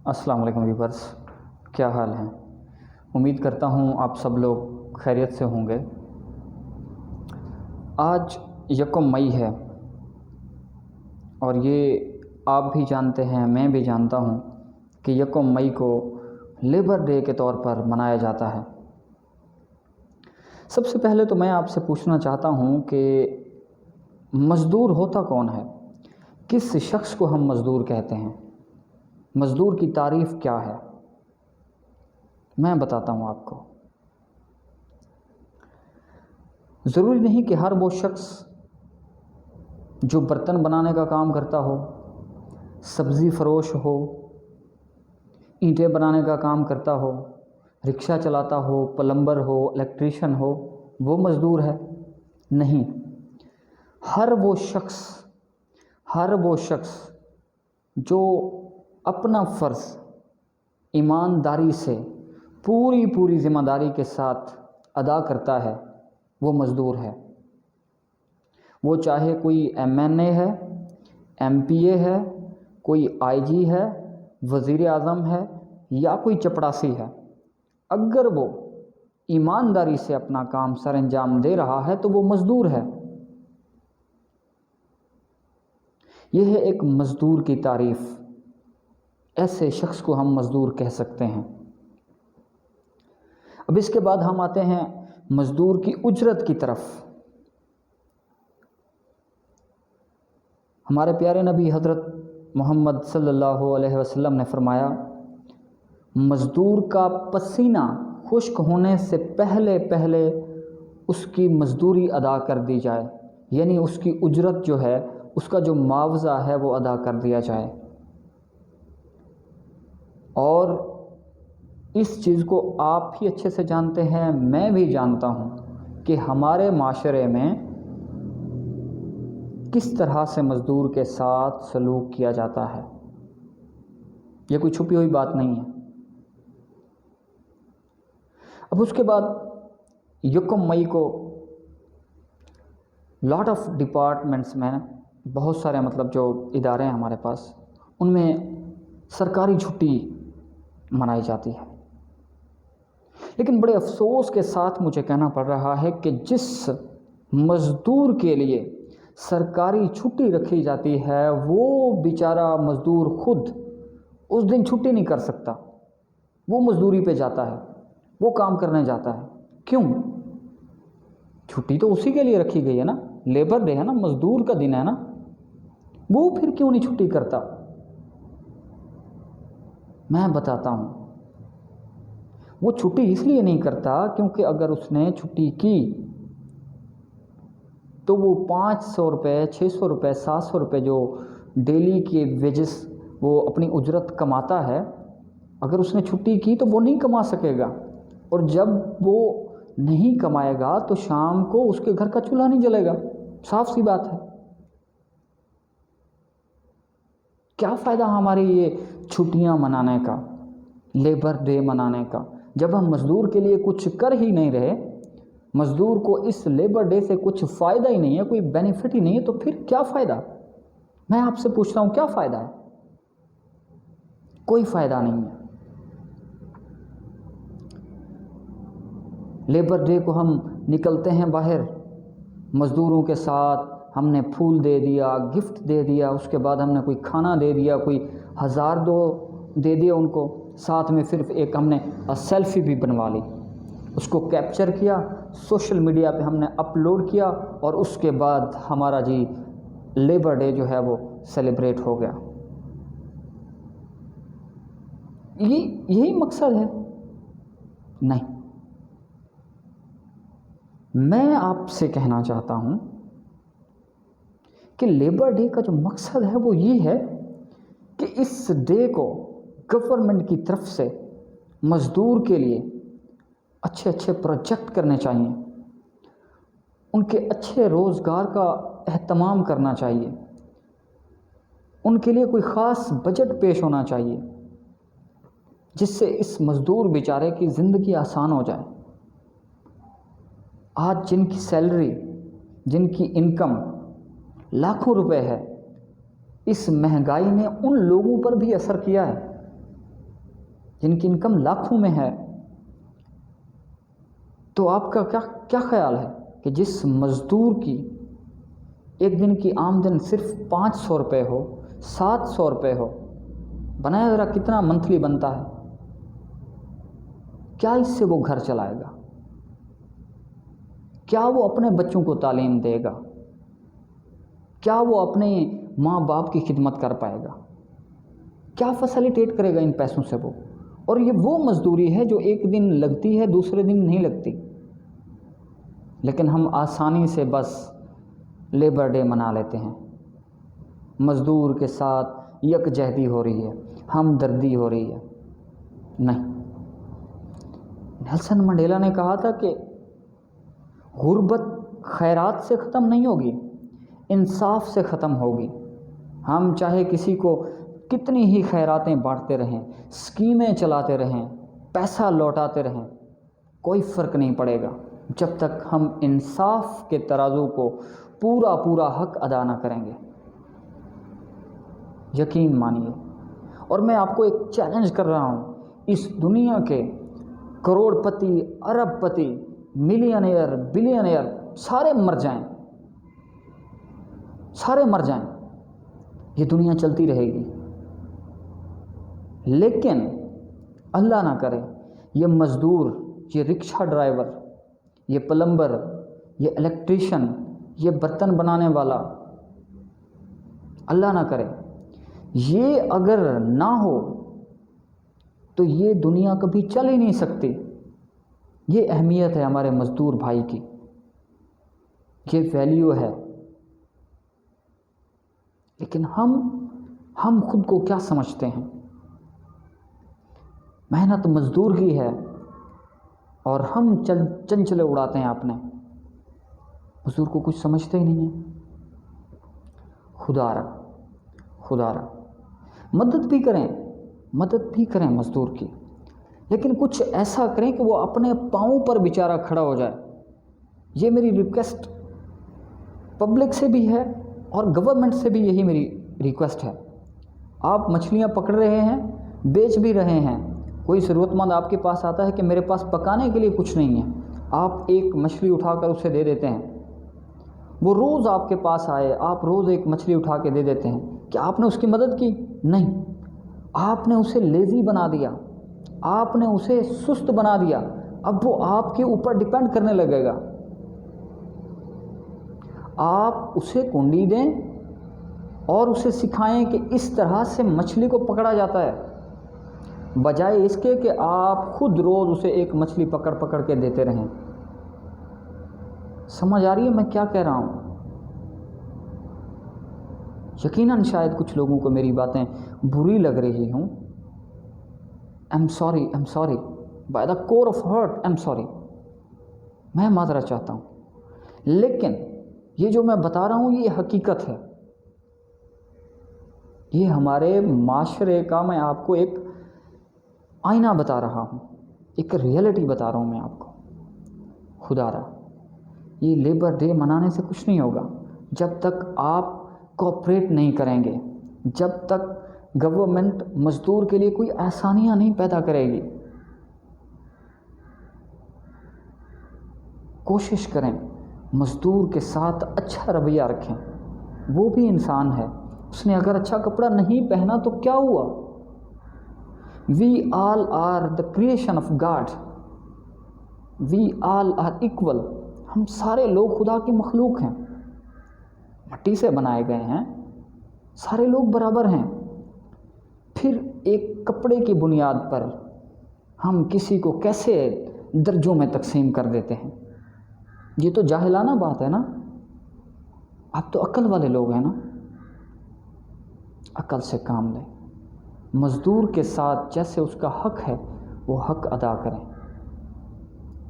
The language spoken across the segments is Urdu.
السلام علیکم ویورس، کیا حال ہیں؟ امید کرتا ہوں آپ سب لوگ خیریت سے ہوں گے۔ آج 1 مئی ہے اور یہ آپ بھی جانتے ہیں، میں بھی جانتا ہوں کہ 1 مئی کو لیبر ڈے کے طور پر منایا جاتا ہے۔ سب سے پہلے تو میں آپ سے پوچھنا چاہتا ہوں کہ مزدور ہوتا کون ہے؟ کس شخص کو ہم مزدور کہتے ہیں؟ مزدور کی تعریف کیا ہے؟ میں بتاتا ہوں آپ کو۔ ضروری نہیں کہ ہر وہ شخص جو برتن بنانے کا کام کرتا ہو، سبزی فروش ہو، اینٹیں بنانے کا کام کرتا ہو، رکشہ چلاتا ہو، پلمبر ہو، الیکٹریشین ہو، وہ مزدور ہے۔ نہیں، ہر وہ شخص جو اپنا فرض ایمانداری سے پوری ذمہ داری کے ساتھ ادا کرتا ہے وہ مزدور ہے۔ وہ چاہے کوئی MNA ہے، MPA ہے، کوئی IG ہے، وزیر اعظم ہے یا کوئی چپڑاسی ہے، اگر وہ ایمانداری سے اپنا کام سر انجام دے رہا ہے تو وہ مزدور ہے۔ یہ ہے ایک مزدور کی تعریف۔ ایسے شخص کو ہم مزدور کہہ سکتے ہیں۔ اب اس کے بعد ہم آتے ہیں مزدور کی اجرت کی طرف۔ ہمارے پیارے نبی حضرت محمد صلی اللہ علیہ وسلم نے فرمایا، مزدور کا پسینہ خشک ہونے سے پہلے اس کی مزدوری ادا کر دی جائے، یعنی اس کی اجرت جو ہے، اس کا جو معاوضہ ہے وہ ادا کر دیا جائے۔ اور اس چیز کو آپ بھی اچھے سے جانتے ہیں، میں بھی جانتا ہوں کہ ہمارے معاشرے میں کس طرح سے مزدور کے ساتھ سلوک کیا جاتا ہے۔ یہ کوئی چھپی ہوئی بات نہیں ہے۔ اب اس کے بعد 1 مئی کو لاٹ آف ڈپارٹمنٹس میں، بہت سارے جو ادارے ہیں ہمارے پاس، ان میں سرکاری چھٹی منائی جاتی ہے۔ لیکن بڑے افسوس کے ساتھ مجھے کہنا پڑ رہا ہے کہ جس مزدور کے لیے سرکاری چھٹی رکھی جاتی ہے، وہ بیچارہ مزدور خود اس دن چھٹی نہیں کر سکتا، وہ مزدوری پہ جاتا ہے، وہ کام کرنے جاتا ہے۔ کیوں؟ چھٹی تو اسی کے لیے رکھی گئی ہے نا، لیبر ڈے ہے نا، مزدور کا دن ہے نا، وہ پھر کیوں نہیں چھٹی کرتا؟ میں بتاتا ہوں، وہ چھٹی اس لیے نہیں کرتا کیونکہ اگر اس نے چھٹی کی تو وہ 500 روپے، 600 روپے، 700 روپے جو ڈیلی کے ویجز وہ اپنی اجرت کماتا ہے، اگر اس نے چھٹی کی تو وہ نہیں کما سکے گا، اور جب وہ نہیں کمائے گا تو شام کو اس کے گھر کا چولہا نہیں جلے گا۔ صاف سی بات ہے۔ کیا فائدہ ہماری یہ چھٹیاں منانے کا، لیبر ڈے منانے کا، جب ہم مزدور کے لیے کچھ کر ہی نہیں رہے، مزدور کو اس لیبر ڈے سے کچھ فائدہ hی نہیں ہے، کوئی بینیفٹ ہی نہیں ہے، تو پھر کیا فائدہ؟ میں آپ سے پوچھتا ہوں، کیا فائدہ ہے؟ کوئی فائدہ نہیں ہے۔ لیبر ڈے کو ہم نکلتے ہیں باہر، مزدوروں کے ساتھ ہم نے پھول دے دیا، گفٹ دے دیا، اس کے بعد ہم نے کوئی کھانا دے دیا، کوئی 1000 دے دیا ان کو، ساتھ میں صرف ایک ہم نے سیلفی بھی بنوا لی، اس کو کیپچر کیا، سوشل میڈیا پہ ہم نے اپلوڈ کیا، اور اس کے بعد ہمارا لیبر ڈے جو ہے وہ سیلیبریٹ ہو گیا۔ یہی مقصد ہے؟ نہیں، میں آپ سے کہنا چاہتا ہوں کہ لیبر ڈے کا جو مقصد ہے وہ یہ ہے کہ اس ڈے کو گورنمنٹ کی طرف سے مزدور کے لیے اچھے پروجیکٹ کرنے چاہیے، ان کے اچھے روزگار کا اہتمام کرنا چاہیے، ان کے لیے کوئی خاص بجٹ پیش ہونا چاہیے جس سے اس مزدور بیچارے کی زندگی آسان ہو جائے۔ آج جن کی سیلری، جن کی انکم لاکھوں روپے ہے، اس مہنگائی نے ان لوگوں پر بھی اثر کیا ہے جن کی انکم لاکھوں میں ہے، تو آپ کا کیا خیال ہے کہ جس مزدور کی ایک دن کی آمدن صرف 500 روپے ہو، 700 روپے ہو، بنایا ذرا کتنا منتھلی بنتا ہے؟ کیا اس سے وہ گھر چلائے گا؟ کیا وہ اپنے بچوں کو تعلیم دے گا؟ کیا وہ اپنے ماں باپ کی خدمت کر پائے گا؟ کیا فیسیلیٹیٹ کرے گا ان پیسوں سے وہ؟ اور یہ وہ مزدوری ہے جو ایک دن لگتی ہے، دوسرے دن نہیں لگتی، لیکن ہم آسانی سے بس لیبر ڈے منا لیتے ہیں، مزدور کے ساتھ یکجہتی ہو رہی ہے، ہمدردی ہو رہی ہے۔ نہیں، نیلسن منڈیلا نے کہا تھا کہ غربت خیرات سے ختم نہیں ہوگی، انصاف سے ختم ہوگی۔ ہم چاہے کسی کو کتنی ہی خیراتیں بانٹتے رہیں، اسکیمیں چلاتے رہیں، پیسہ لوٹاتے رہیں، کوئی فرق نہیں پڑے گا جب تک ہم انصاف کے ترازو کو پورا حق ادا نہ کریں گے۔ یقین مانیے، اور میں آپ کو ایک چیلنج کر رہا ہوں، اس دنیا کے کروڑ پتی، ارب پتی، ملینئر، بلینئر سارے مر جائیں، سارے مر جائیں، یہ دنیا چلتی رہے گی، لیکن اللہ نہ کرے یہ مزدور، یہ رکشہ ڈرائیور، یہ پلمبر، یہ الیکٹریشین، یہ برتن بنانے والا، اللہ نہ کرے یہ اگر نہ ہو تو یہ دنیا کبھی چل ہی نہیں سکتی۔ یہ اہمیت ہے ہمارے مزدور بھائی کی، یہ ویلیو ہے۔ لیکن ہم خود کو کیا سمجھتے ہیں؟ محنت مزدور کی ہے اور ہم چنچلے اڑاتے ہیں اپنے، مزدور کو کچھ سمجھتے ہی نہیں ہیں۔ خدا را مدد بھی کریں مزدور کی، لیکن کچھ ایسا کریں کہ وہ اپنے پاؤں پر بیچارہ کھڑا ہو جائے۔ یہ میری ریکویسٹ پبلک سے بھی ہے اور گورنمنٹ سے بھی یہی میری ریکویسٹ ہے۔ آپ مچھلیاں پکڑ رہے ہیں، بیچ بھی رہے ہیں، کوئی ضرورت مند آپ کے پاس آتا ہے کہ میرے پاس پکانے کے لیے کچھ نہیں ہے، آپ ایک مچھلی اٹھا کر اسے دے دیتے ہیں، وہ روز آپ کے پاس آئے، آپ روز ایک مچھلی اٹھا کے دے دیتے ہیں، کیا آپ نے اس کی مدد کی؟ نہیں، آپ نے اسے لیزی بنا دیا، آپ نے اسے سست بنا دیا، اب وہ آپ کے اوپر ڈیپینڈ کرنے لگے گا۔ آپ اسے کنڈی دیں اور اسے سکھائیں کہ اس طرح سے مچھلی کو پکڑا جاتا ہے، بجائے اس کے کہ آپ خود روز اسے ایک مچھلی پکڑ کے دیتے رہیں۔ سمجھ آ رہی ہے میں کیا کہہ رہا ہوں؟ یقیناً شاید کچھ لوگوں کو میری باتیں بری لگ رہی ہوں۔ I'm sorry by the core of heart I'm sorry، میں معذرت چاہتا ہوں، لیکن یہ جو میں بتا رہا ہوں یہ حقیقت ہے، یہ ہمارے معاشرے کا میں آپ کو ایک آئینہ بتا رہا ہوں، ایک ریئلٹی بتا رہا ہوں میں آپ کو۔ خدا را یہ لیبر ڈے منانے سے کچھ نہیں ہوگا جب تک آپ کوآپریٹ نہیں کریں گے، جب تک گورنمنٹ مزدور کے لیے کوئی آسانیاں نہیں پیدا کرے گی۔ کوشش کریں مزدور کے ساتھ اچھا رویہ رکھیں، وہ بھی انسان ہے، اس نے اگر اچھا کپڑا نہیں پہنا تو کیا ہوا؟ We all are the creation of God، we all are equal، ہم سارے لوگ خدا کی مخلوق ہیں، مٹی سے بنائے گئے ہیں، سارے لوگ برابر ہیں۔ پھر ایک کپڑے کی بنیاد پر ہم کسی کو کیسے درجوں میں تقسیم کر دیتے ہیں؟ یہ تو جاہلانہ بات ہے نا۔ آپ تو عقل والے لوگ ہیں نا، عقل سے کام لیں، مزدور کے ساتھ جیسے اس کا حق ہے وہ حق ادا کریں،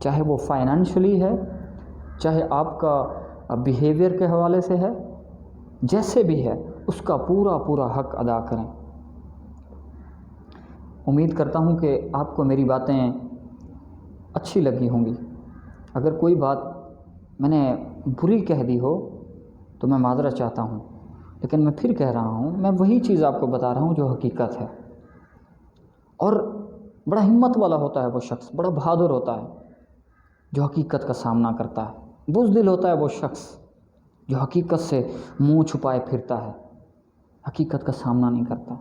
چاہے وہ فائنینشلی ہے، چاہے آپ کا بیہیویئر کے حوالے سے ہے، جیسے بھی ہے اس کا پورا حق ادا کریں۔ امید کرتا ہوں کہ آپ کو میری باتیں اچھی لگی ہوں گی، اگر کوئی بات میں نے بری کہہ دی ہو تو میں معذرت چاہتا ہوں، لیکن میں پھر کہہ رہا ہوں، میں وہی چیز آپ کو بتا رہا ہوں جو حقیقت ہے۔ اور بڑا ہمت والا ہوتا ہے وہ شخص، بڑا بہادر ہوتا ہے جو حقیقت کا سامنا کرتا ہے۔ بزدل ہوتا ہے وہ شخص جو حقیقت سے منہ چھپائے پھرتا ہے، حقیقت کا سامنا نہیں کرتا۔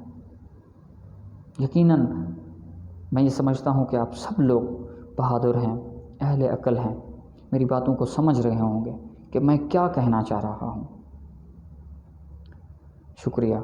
یقیناً میں یہ سمجھتا ہوں کہ آپ سب لوگ بہادر ہیں، اہل عقل ہیں، میری باتوں کو سمجھ رہے ہوں گے کہ میں کیا کہنا چاہ رہا ہوں۔ شکریہ۔